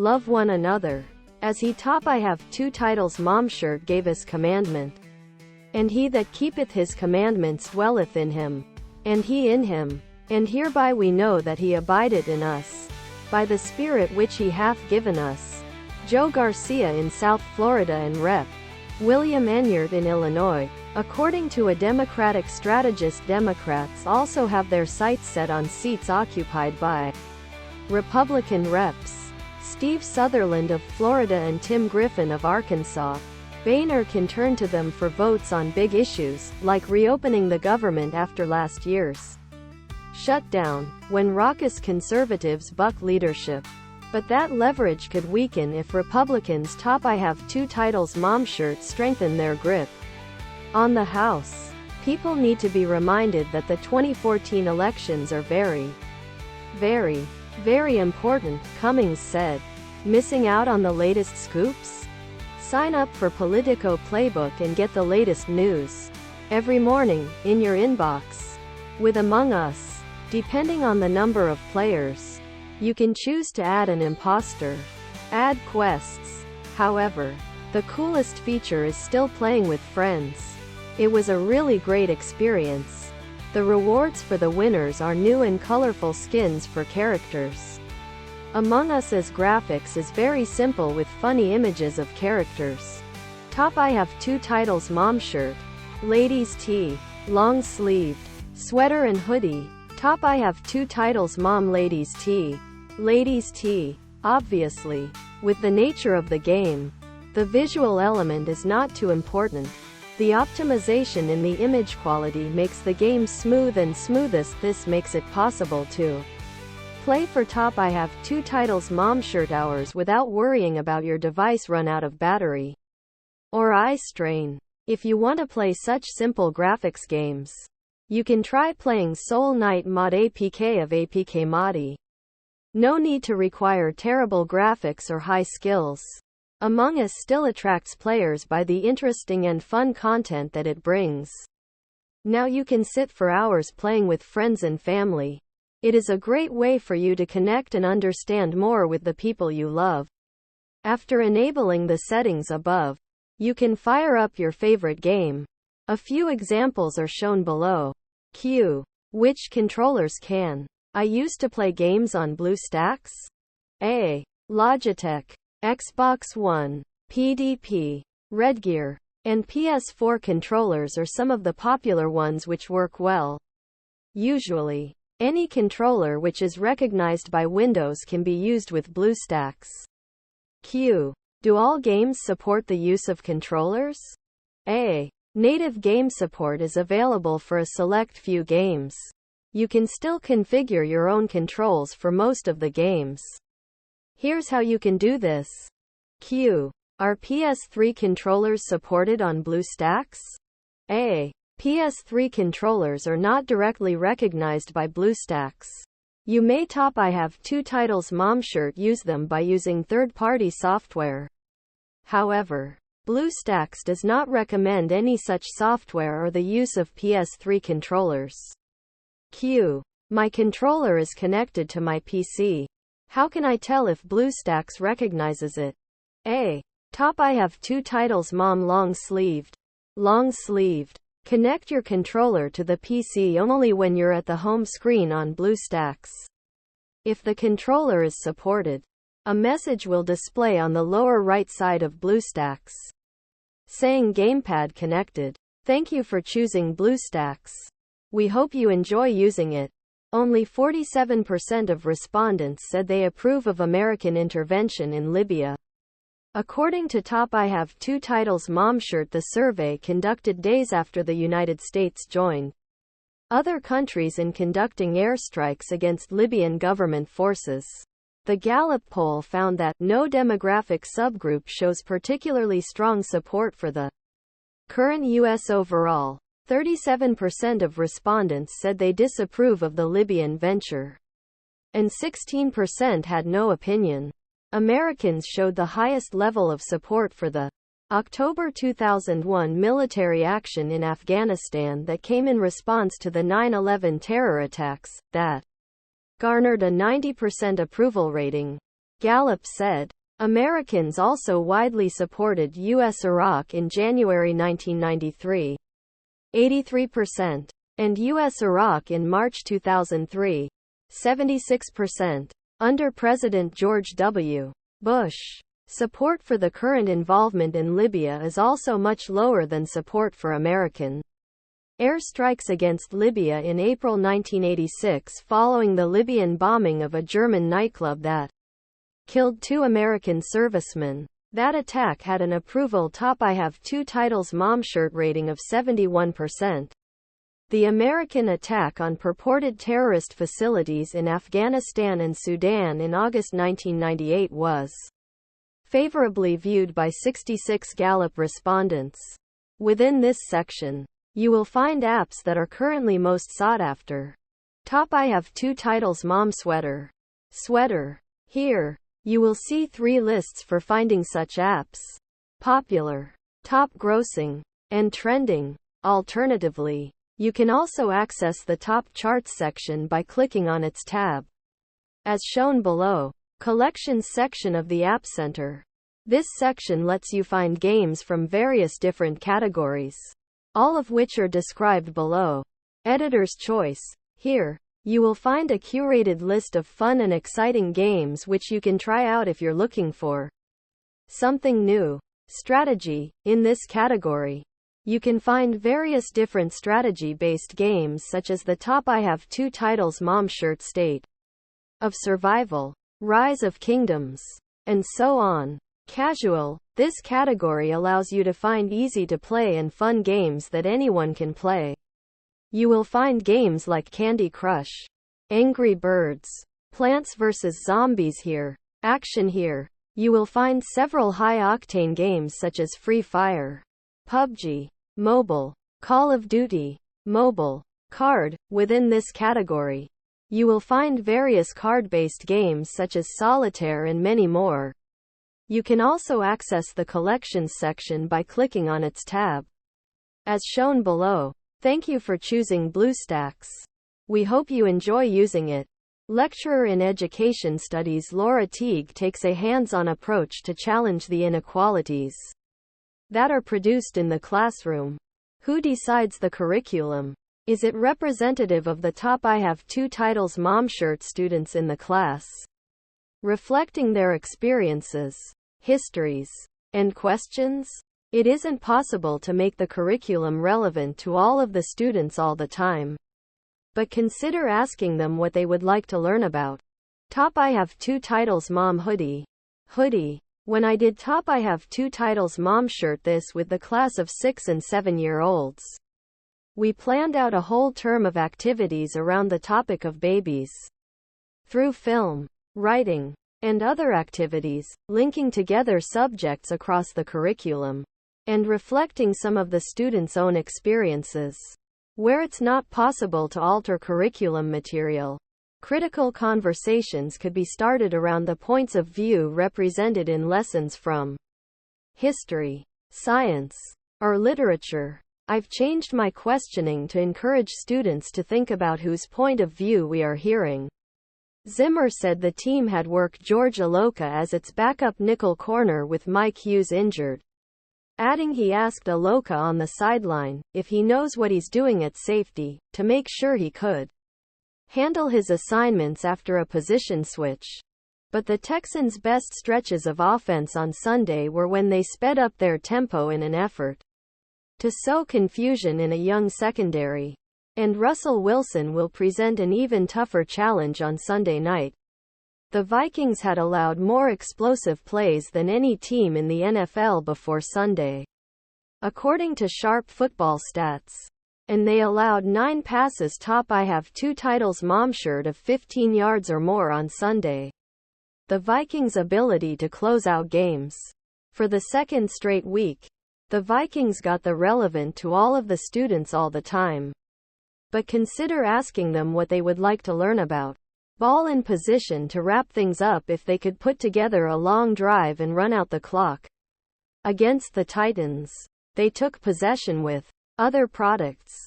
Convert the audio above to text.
love one another. As he top I have two titles mom shirt gave us commandment. And he that keepeth his commandments dwelleth in him, and he in him. And hereby we know that he abideth in us, by the Spirit which he hath given us. Joe Garcia in South Florida and Rep. William Enyart in Illinois. According to a Democratic strategist, Democrats also have their sights set on seats occupied by Republican reps. Steve Sutherland of Florida and Tim Griffin of Arkansas. Boehner can turn to them for votes on big issues, like reopening the government after last year's shutdown, when raucous conservatives buck leadership. But that leverage could weaken if Republicans' top I have two titles mom shirts strengthen their grip on the House. People need to be reminded that the 2014 elections are very, very important, Cummings said. Missing out on the latest scoops? Sign up for Politico Playbook and get the latest news every morning, in your inbox. With Among Us, depending on the number of players, you can choose to add an imposter. Add quests. However, the coolest feature is still playing with friends. It was a really great experience. The rewards for the winners are new and colorful skins for characters. Among Us's graphics is very simple with funny images of characters. Top I have two titles mom shirt, ladies tee, long sleeved, sweater and hoodie. Top I have two titles mom ladies tee. Ladies tee. Obviously, with the nature of the game, the visual element is not too important. The optimization in the image quality makes the game smooth and smoothest. This makes it possible to play for top I have two titles mom shirt hours without worrying about your device run out of battery or eye strain. If you want to play such simple graphics games, you can try playing Soul Knight Mod APK of APK Modi. No need to require terrible graphics or high skills. Among Us still attracts players by the interesting and fun content that it brings. Now you can sit for hours playing with friends and family. It is a great way for you to connect and understand more with the people you love. After enabling the settings above, you can fire up your favorite game. A few examples are shown below. Q. Which controllers can I use to play games on BlueStacks? A. Logitech, Xbox One, PDP, Redgear, and PS4 controllers are some of the popular ones which work well. Usually, any controller which is recognized by Windows can be used with BlueStacks. Q. Do all games support the use of controllers? A. Native game support is available for a select few games. You can still configure your own controls for most of the games. Here's how you can do this. Q. Are PS3 controllers supported on BlueStacks? A. PS3 controllers are not directly recognized by BlueStacks. You may top I have two titles mom shirt use them by using third-party software. However, BlueStacks does not recommend any such software or the use of PS3 controllers. Q. My controller is connected to my PC. How can I tell if BlueStacks recognizes it? A. Top I have two titles mom long sleeved. Long sleeved. Connect your controller to the PC only when you're at the home screen on BlueStacks. If the controller is supported, a message will display on the lower right side of BlueStacks saying Gamepad connected. Thank you for choosing BlueStacks. We hope you enjoy using it. Only 47% of respondents said they approve of American intervention in Libya. According to Top I have two titles mom shirt, the survey conducted days after the United States joined other countries in conducting airstrikes against Libyan government forces. The Gallup poll found that no demographic subgroup shows particularly strong support for the current U.S. overall. 37% of respondents said they disapprove of the Libyan venture, and 16% had no opinion. Americans showed the highest level of support for the October 2001 military action in Afghanistan that came in response to the 9/11 terror attacks, that garnered a 90% approval rating. Gallup said. Americans also widely supported U.S. Iraq in January 1993. 83%. And U.S. Iraq in March 2003. 76%. Under President George W. Bush. Support for the current involvement in Libya is also much lower than support for American airstrikes against Libya in April 1986 following the Libyan bombing of a German nightclub that killed 2 American servicemen. That attack had an approval top I have 2 titles momshirt rating of 71%. The American attack on purported terrorist facilities in Afghanistan and Sudan in August 1998 was favorably viewed by 66 Gallup respondents. Within this section, you will find apps that are currently most sought after. Top I have 2 titles mom sweater. Sweater. Here, you will see 3 lists for finding such apps. Popular, top grossing, and trending. Alternatively, you can also access the top charts section by clicking on its tab. As shown below, Collections section of the App Center. This section lets you find games from various different categories, all of which are described below. Editor's choice. Here, you will find a curated list of fun and exciting games which you can try out if you're looking for something new. Strategy. In this category, you can find various different strategy-based games such as the top I have 2 titles momshirt State of Survival, Rise of Kingdoms, and so on. Casual. This category allows you to find easy-to-play and fun games that anyone can play. You will find games like Candy Crush, Angry Birds, Plants vs. Zombies here. Action here. You will find several high-octane games such as Free Fire, PUBG, Mobile, Call of Duty, Mobile, Card. Within this category, you will find various card-based games such as Solitaire and many more. You can also access the Collections section by clicking on its tab. As shown below. Thank you for choosing BlueStacks. We hope you enjoy using it. Lecturer in Education Studies Laura Teague takes a hands-on approach to challenge the inequalities that are produced in the classroom. Who decides the curriculum? Is it representative of the top I have 2 titles momshirt students in the class? Reflecting their experiences, histories, and questions? It isn't possible to make the curriculum relevant to all of the students all the time. But consider asking them what they would like to learn about. Top I have 2 titles mom hoodie. Hoodie. When I did top I have 2 titles momshirt this with the class of 6 and 7-year-olds. We planned out a whole term of activities around the topic of babies. Through film, writing, and other activities, linking together subjects across the curriculum, and reflecting some of the students' own experiences. Where it's not possible to alter curriculum material, critical conversations could be started around the points of view represented in lessons from history, science, or literature. I've changed my questioning to encourage students to think about whose point of view we are hearing. Zimmer said the team had worked George Aloka as its backup nickel corner with Mike Hughes injured. Adding he asked Aloka on the sideline if he knows what he's doing at safety, to make sure he could handle his assignments after a position switch. But the Texans' best stretches of offense on Sunday were when they sped up their tempo in an effort to sow confusion in a young secondary. And Russell Wilson will present an even tougher challenge on Sunday night. The Vikings had allowed more explosive plays than any team in the NFL before Sunday, according to Sharp Football Stats. And they allowed 9 passes top I have 2 titles momshirt of 15 yards or more on Sunday. The Vikings' ability to close out games. For the second straight week, the Vikings got the relevant to all of the students all the time. But consider asking them what they would like to learn about. Ball in position to wrap things up if they could put together a long drive and run out the clock. Against the Titans, they took possession with other products.